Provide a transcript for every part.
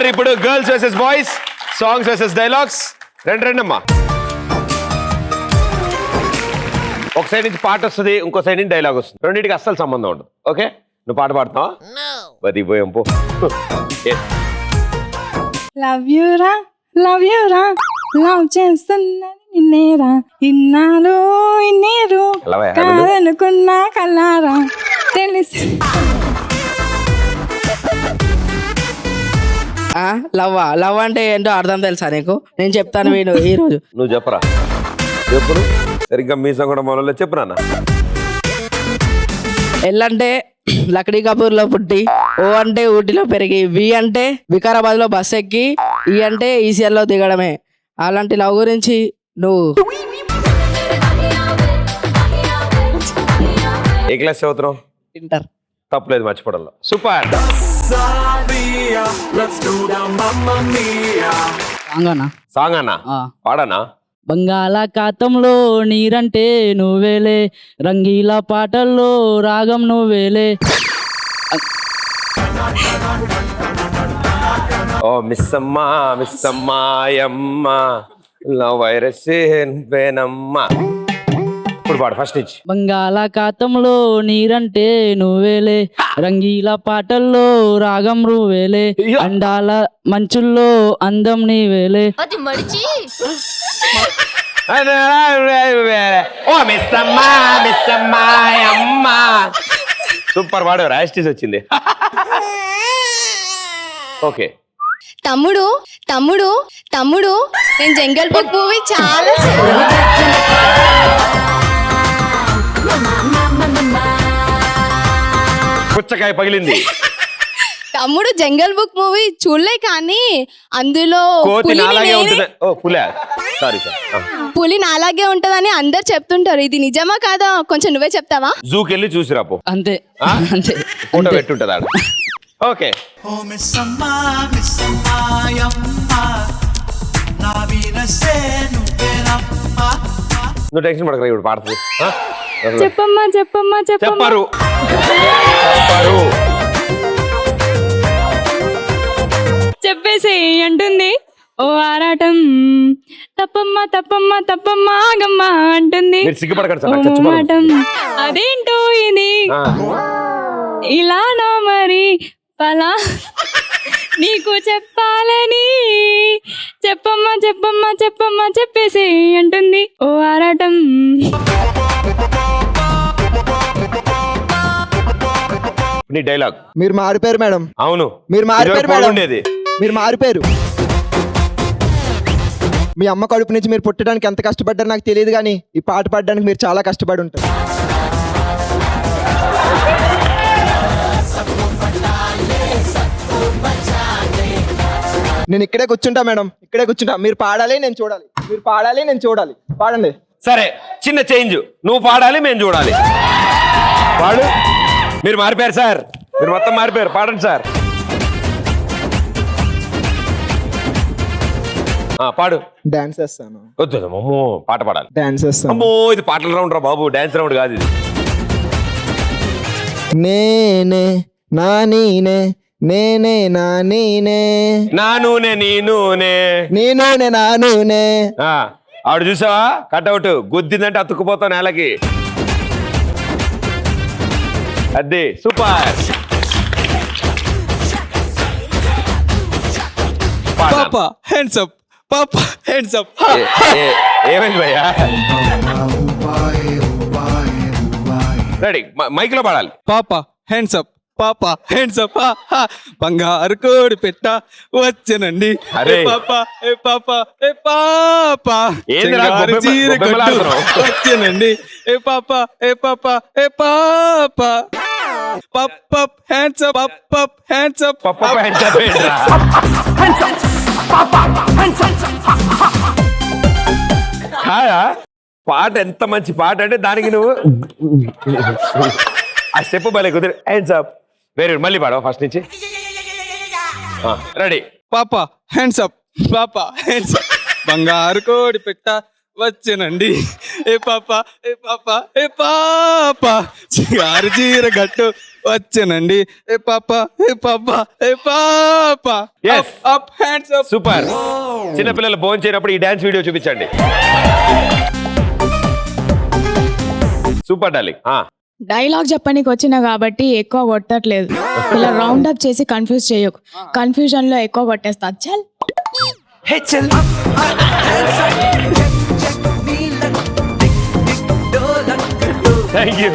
Super. ఇప్పుడు girls versus boys, songs versus dialogues. రెండు అమ్మా. ఒక సైడ్ నుంచి పాట వస్తుంది, ఇంకో సైడ్ నుంచి డైలాగ్ వస్తుంది. రెండింటికి అస్సలు సంబంధం ఉండదు. ఓకే, నువ్వు పాట పాడుతున్నావా? బతిపోయాం పో. లవ్ యూరా లవ్ చేస్తున్నది నిన్నేరా, ఇన్నాళ్ళు ఇన్నేరు కాదనుకున్నా కల్లారా తెలిసి. లవ్ అంటే ఏంటో అర్థం తెలుసా నీకు? నేను చెప్తాను వీడు ఈ రోజు. నువ్వు చెప్పరా, చెప్పు. సరిగ్గా మీసం కూడా మొదలు చెప్పు నాన్న. ఎల్ అంటే లక్డీ కపూర్ లో పుట్టి, ఓ అంటే ఊటీలో పెరిగి, వి అంటే వికారాబాద్ లో బస్ ఎక్కి, ఈ అంటే ఈసీఎల్ లో దిగడమే. అలాంటి లవ్ గురించి నువ్వు ఏ క్లాస్ చదువుతున్నావు? ఇంటర్. తప్పలేదు మర్చిపోవడంలో. సూపర్. సాంగ్ అన్నా పాడనా? బంగాళాఖాతంలో నీరంటే నువ్వేలే, రంగీల పాటల్లో రాగం నువ్వేలే. ఓ మిస్సమ్మా మిస్సమ్మాయమ్మ వైరస్ నువ్వేనమ్మా. ఇప్పుడు పాడు ఫస్ట్ నుంచి. బంగాళాఖాతంలో నీరంటే నువ్వేలే, రంగీల పాటల్లో రాగం నువ్వేలే, అండాల మంచుల్లో అందం నీవేలే. ఓ మిస్సమ్మా మిస్సమ్మాయమ్మ. సూపర్ పాడు, రాయిస్టీస్ వచ్చింది. ఓకే. తమ్ముడు తమ్ముడు తమ్ముడు నేను జంగల్ బుక్ మూవీ చాలా పుచ్చకాయ పగిలింది. తమ్ముడు జంగల్ బుక్ మూవీ చూడలే, కానీ అందులో కోతి నాలాగే ఉంటుంది. ఓ పులి, సారీ సార్. పులి నాలాగే ఉంటదని అందరు చెప్తుంటారు. ఇది నిజమా కాదా కొంచెం నువ్వే చెప్తావా? జూకి వెళ్ళి చూసిరాపో. అంతే అంతే. ఫోటో పెట్టుంటది ఆడ. ఓకే. నువ్వు టెన్షన్ పడకరా, ఇప్పుడు పాడుతుంది. చెప్పమ్మా చెప్పమ్మా చెప్పరు. చెప్పేసి అంటుంది, ఓ ఆరాటం తప్పమ్మా తప్పమ్మా తప్పమ్మా ఆగమ్మా అంటుంది. అదేంటో ఇది ఇలా నా మరి పలా నీకు చెప్పాలని, చెప్పమ్మా చెప్పమ్మా చెప్పమ్మా చెప్పేసి అంటుంది, ఓ ఆరాటం. నీ డైలాగ్. మీరు మారిపోయారు మేడం. అవును, మీరు మారిపోయారు మేడం. మీరు మారిపోయారు. మీ అమ్మ కడుపు నుంచి మీరు పుట్టడానికి ఎంత కష్టపడ్డారో నాకు తెలియదు, కానీ ఈ పాట పాడడానికి మీరు చాలా కష్టపడి ఉంటారు. నేను ఇక్కడే కూర్చుంటా మేడం, ఇక్కడే కూర్చుంటా. మీరు పాడాలి, నేను చూడాలి. మీరు పాడాలి, నేను చూడాలి. పాడండి. సరే, చిన్న చేంజ్. నువ్వు పాడాలి, మేము చూడాలి. పాడు. మీరు మారిపోయారు సార్, మీరు మొత్తం మారిపోయారు. పాడండి సార్. పాడు. డాన్స్ చేస్తాను. వద్దు అమ్మో, పాట పాడాలి. డాన్స్ చేస్తాను. అమ్మో, ఇది పాటల రౌండ్ రా బాబు, డాన్స్ రౌండ్ కాదు ఇది. నేనే నా నీనే, నేనే నా నీనే, నా నూనె నీ నూనె, నీ నూనె నా నూనె. ఆవిడ చూసావా కట్అవుట్, గుద్దిందంటే అతుక్కుపోతావు నేలకి. అదే సూపర్. పాపా హ్యాండ్స్ అప్, పాపా హ్యాండ్స్ అప్. ఏమైంది భయ్యా? రెడీ, మైక్ లో పాడాలి. పాపా హ్యాండ్స్ అప్, పాపా హ్యాండ్స్ అప్. బంగారు కోడి పెట్ట వచ్చనండి. అరే పాపా ఏ పాపా ఏ పాపా చీర వచ్చనండి. ఏ పాపా ఏ పాపా ఏ పాపా. పప్ హ్యాండ్స్ అప్, పప్ హ్యాండ్స్ అప్, పప్ప హ్యాండ్స్ అప్. పాట ఎంత మంచి పాట అంటే దానికి నువ్వు ఆ స్టెప్ భలే కుదిరి. Hands up. Very good. మళ్ళీ పాడవా ఫస్ట్ నుంచి. రెడీ. పాపా హ్యాండ్స్ అప్, పాపా హ్యాండ్స్ అప్. బంగారు కోడి పెట్ట వచ్చనండి. ఏ పాపా ఏ పాపా ఏ పాపా. చిగారు చీర గట్టు వచ్చానండి ఏ పాప ఏ పాప ఏ పాప Yes. Up hands up super. చిన్నపిల్లలు భోజనం చేయనప్పుడు ఈ డాన్స్ వీడియో చూపించండి. Super darling. డైలాగ్ చెప్పడానికి వచ్చినా కాబట్టి ఎక్కువ కొట్టట్లేదు. ఇలా రౌండ్ అప్ చేసి కన్ఫ్యూజ్ చేయకు. కన్ఫ్యూజన్ లో ఎక్కువ కొట్టేస్తా. చల్ thank you.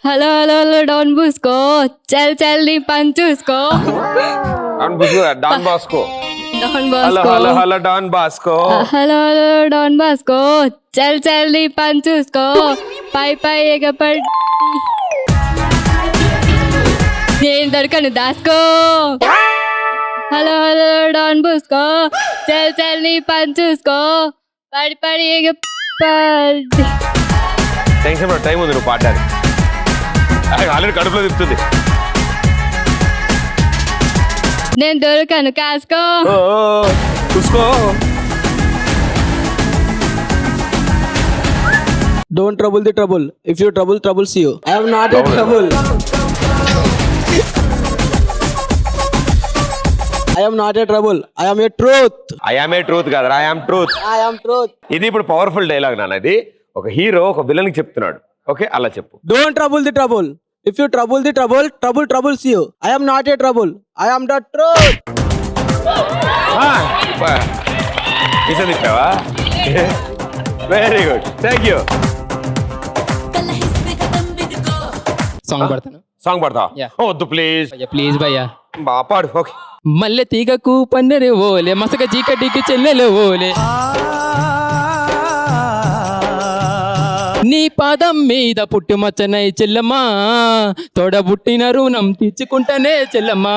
Hello hello hello Don Bosco చల్ చల్ నీ పని చూసుకో. Don Bosco. Don hello Bosco hello hello Don Bosco. Hello hello Don Bosco చల్ చల్ నీ పని చూసుకో. పై పై ఎగపడి నేను దొరకను దాసుకో. హలో హలో డాన్ బూస్కో చల్ చల్ నీ పని చూసుకో. పడి పడి ఎగపడి టెన్షన్ పడ, టైం ఉంది నువ్వు పాడడానికి. ఆల్రెడీ కడుపులో తిప్పుతుంది. నేను దొరకను కాసుకో. చూసుకో. Don't trouble the trouble, if you trouble troubles you. I am not a trouble. I am not a trouble, I am a truth. I am a truth కాదు, I am truth. I am truth. ఇది ఇప్పుడు powerful dialogue నాన్న. ఇది ఒక hero ఒక villain కి చెప్తున్నాడు. Okay, అలా చెప్పు. Don't trouble the trouble, if you trouble the trouble, trouble troubles you. I am not a trouble, I am the truth. ఇసావా? Very good, thank you. Song పడతాను. సాంగ్ పాడతావా? Yeah. వద్దు please. Please భయ్యా. పాడు. Okay. మల్లె తీగకు పన్నెరే ఓలే, మసక చీకటికి చెల్లెలు ఓలే, నీ పాదం మీద పుట్టుమచ్చనై చెల్లమ్మా, తోడబుట్టిన రుణం తీర్చుకుంటానే చెల్లమ్మా.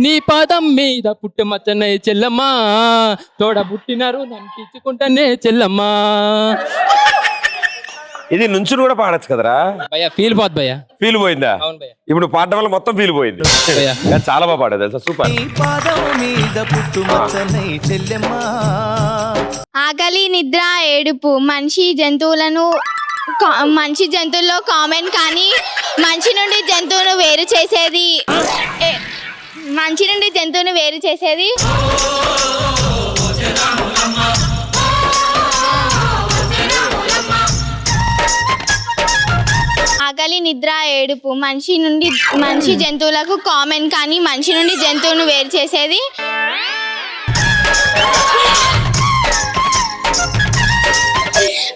నీ పాదం మీద పుట్టుమచ్చనై చెల్లమ్మా, తోడబుట్టిన రుణం తీర్చుకుంటానే చెల్లమ్మా. ఇది నుంచి కూడా పాడచ్చు కదరా. భయ్యా ఫీల్ పోత్ భయ్యా. ఫీల్ పోయిందా? అవును భయ్యా. ఇప్పుడు నువ్వు పాడడం వల్ల మొత్తం ఫీల్ పోయింది. భయ్యా. కానీ చాలా బాగా పాడేది తెలుసా. సూపర్. ఆకలి నిద్ర ఏడుపు మనిషి జంతువులను మనిషి జంతువుల్లో కామన్, కానీ మనిషి నుండి జంతువును వేరు చేసేది మనిషి నుండి జంతువును వేరు చేసేది ఆకలి నిద్ర ఏడుపు మనిషి జంతువులకు కామన్, కానీ మనిషి నుండి జంతువును వేరు చేసేది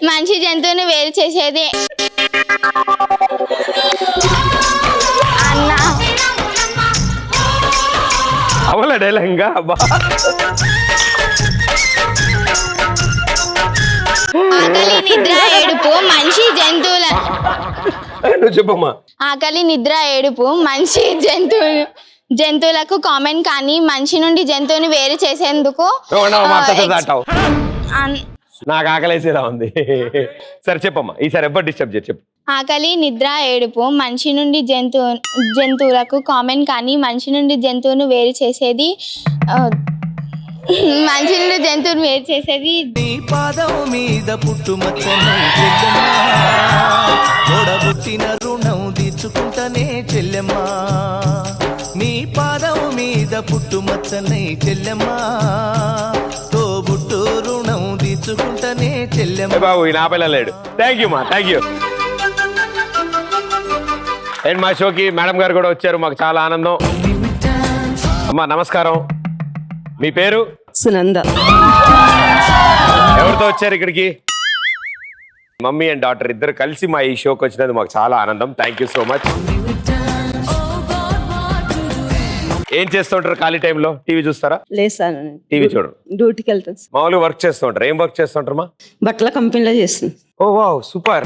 మనిషి జంతువును వేరు చేసేది అన్న. అవల డైలాగ్ ఇంకా ఆకలి నిద్ర ఏడుపు మనిషి జంతువుల నువ్వు చెప్పమ్మా. ఆకలి నిద్ర ఏడుపు మనిషి జంతువులకు కామన్, కానీ మనిషి నుండి జంతువుని వేరు చేసేందుకు నాకు ఆకలేసేలా ఉంది. సరే చెప్పమ్మా, ఈసారి ఎవ్వరు డిస్టర్బ్ చేసి చెప్పు. ఆకలి నిద్ర ఏడుపు మనిషి నుండి జంతువులకు కామన్, కానీ మనిషి నుండి జంతువును వేరు చేసేది మనిషి నుండి జంతువును వేరు చేసేది పాదం మీద పుట్టుమచ్చనై చెల్లెమ్మా, తోడబుట్టిన రుణం తీర్చుకుంటానే చెల్లెమ్మా. నీ పాదం మీద పుట్టుమచ్చనై చెల్లెమ్మా, తోబుట్టు రుణం తీర్చుకుంటానే చెల్లెమ్మా. బాబు ఈ నా పిల్ల లేడు. థ్యాంక్ యూ మా, థ్యాంక్ యూ. అండ్ మా షోకి మేడం గారు కూడా వచ్చారు, మాకు చాలా ఆనందం. అమ్మా నమస్కారం, మీ పేరు? సునంద. ఎవరితో వచ్చారు ఇక్కడికి? మమ్మీ అండ్ డాటర్ ఇద్దరు కలిసి మా ఈ షోకి వచ్చినందుకు మాకు చాలా ఆనందం. Thank you so much. ఏం చేస్తుంటారు ఖాళీ టైంలో? టీవీ చూస్తారా? లేసాను. టీవీ చూడరు, డ్యూటీకి వెళ్తాను. మామూలుగా వర్క్ చేస్తూ ఉంటారు. ఏం వర్క్ చేస్తుంటారు మా? బట్టల కంపెనీలో చేస్తుంది. ఓ వావ్ సూపర్.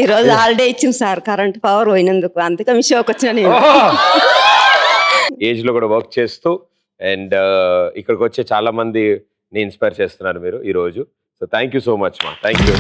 ఈరోజు హాలిడే ఇచ్చింది సార్, కరెంట్ పవర్ పోయినందుకు, అందుకే మీ షోకి వచ్చిన నేను. ఏజ్ లో కూడా వర్క్ చేస్తూ అండ్ ఇక్కడికి వచ్చే చాలా మంది ఇన్స్పైర్ చేస్తున్నారు మీరు ఈ రోజు. So thank you so much మా. Thank you.